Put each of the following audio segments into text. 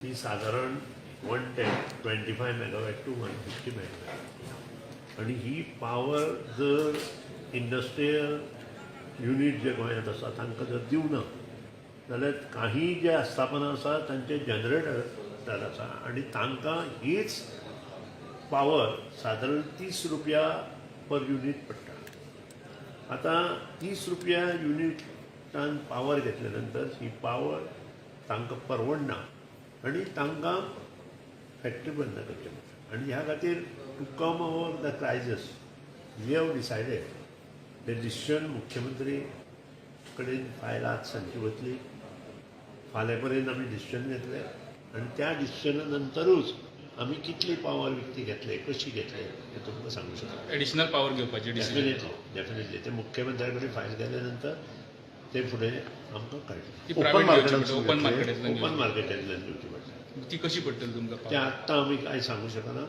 ही साधारण 125 megawatt to 150 megawatt आणि ही power जर इंडस्ट्रियल युनिट जे गोंयांत आसा तांकां जर दिवना जाल्यार काही जे आस्थापना आसा तांचे जनरेटर आसा आणि तांकां हीच पावर साधारण 30 रुपया पर युनिट पडटा। आता 30 रुपया युनिटान पावर घेतल्या नंतर ही पावर तांकां परवडना आणि तांकां फॅक्टरी बंद करचे पडटा आणि ह्या खातीर to come over the crisis we have decided the decision मुख्यमंत्री कडेन फायल आज सांजची वतली, फाल्यां पर्यंत आमी डिसिजन घेतले आणि त्या डिसिजना नंतरूच आमी कितली पावर विकती घेतले, कशी घेतले हे तुमकां सांगू शकता। एडिशनल पावर घेवपाची डेफिनेटली ते मुख्यमंत्र्या कडेन फायल केल्या नंतर ते फुडें आमकां कळटलें। ओपन मार्केटांतल्यान दिवची पडटा। ती कशी पडटली तुमकां? ते आत्तां आमी कांय सांगू शकना।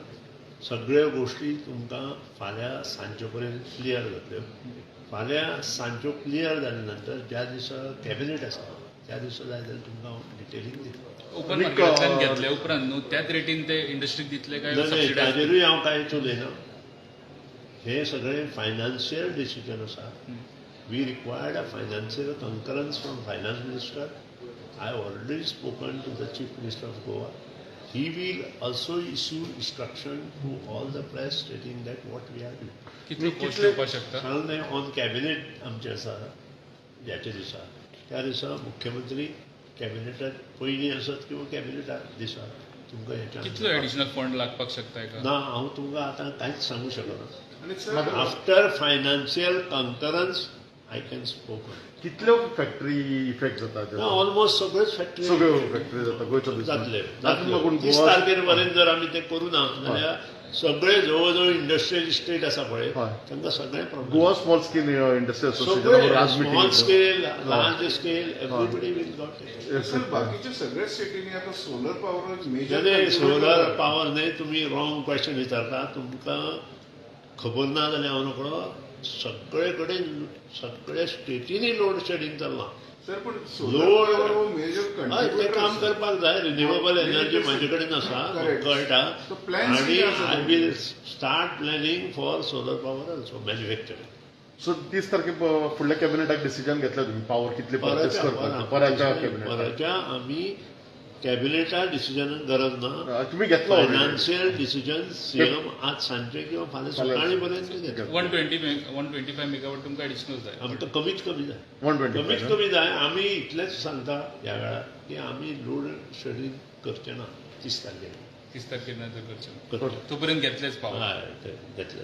सगळ्यो गोश्टी तुमकां फाल्यां सांजचे पर्यंत क्लियर जातल्यो। फाल्यां सांजच्यो क्लियर जाल्या नंतर ज्या दिसा कॅबिनेट आसा त्या दिसा जाय जाल्यार तुमकां डिटेलींग दितलो। ओपन मार्केटांतल्यान घेतल्या उपरांत न्हू त्याच रेटीन ते इंडस्ट्रीक दितले काय? ताजेरूय हांव कांयच उलयना। हे सगळे फायनान्शियल डिसिजन आसा। We required a financial concurrence from Finance Minister. I have already spoken to the Chief Minister of Goa. He will also issue instruction to all the press stating that what we are doing. कितले post येवपाक शकता? सांगले on cabinet आमचे आसा ज्याच्या दिसा त्या दिसा मुख्यमंत्री कॅबिनेटात पयलीं आसत किंवा कॅबिनेटात दिसा तुमकां हेच्या कितलो एडिशनल फंड लागपाक शकता? ना हांव तुमकां आतां कांयच सांगू शकना। After financial concurrence I can spoke. कितल्यो फॅक्टरी इफेक्ट जाता? ऑलमोस्ट सगळ्योच फॅक्टरी जाता गोंयच्या जातले। 30 तारखे पर्यंत जर आमी ते करूं ना जाल्यार सगळे जवळ जवळ इंडस्ट्रियल इस्टेट आसा पळय तांकां सगळे problem. Goa small scale industrial association small scale large scale everybody will got it. बाकीच्या सगळ्या स्टेटींनी आता solar power major solar power न्हय, तुमी रॉंग क्वेश्चन विचारता। तुमकां खबर ना जाल्यार हांव नकळो सगळे कडेन सगळ्या स्टेटींनी लोड शेडिंग चल्लां। ते काम करपाक जाय। रिन्युएबल एनर्जी म्हाजे कडेन आसा कळटा आनी I will start planning for solar power also manufacturing. So 30 तारखे फुडल्या कॅबिनेटाक डिसिजन घेतलें तुमी पॉवर कितले परचेस करपाक? परच्या आमी कॅबिनेटा डिसिजनाक गरज ना। तुमी घेतलो फायनान्शियल डिसिजन सीएम आज सांजचे किंवा फाल्यां सकाळी पर्यंत घेतले। 125 मेगावॉट तुमकां एडिशनल जाय? आमकां कमीत कमी जाय, 120 कमीत कमी जाय। आमी इतलेंच सांगता ह्या वेळार की आमी लोड शेडिंग करचे ना 30 तारखेर। 30 तारखेर नंतर करचे तोपर्यंत घेतलेच पावर हय घेतले।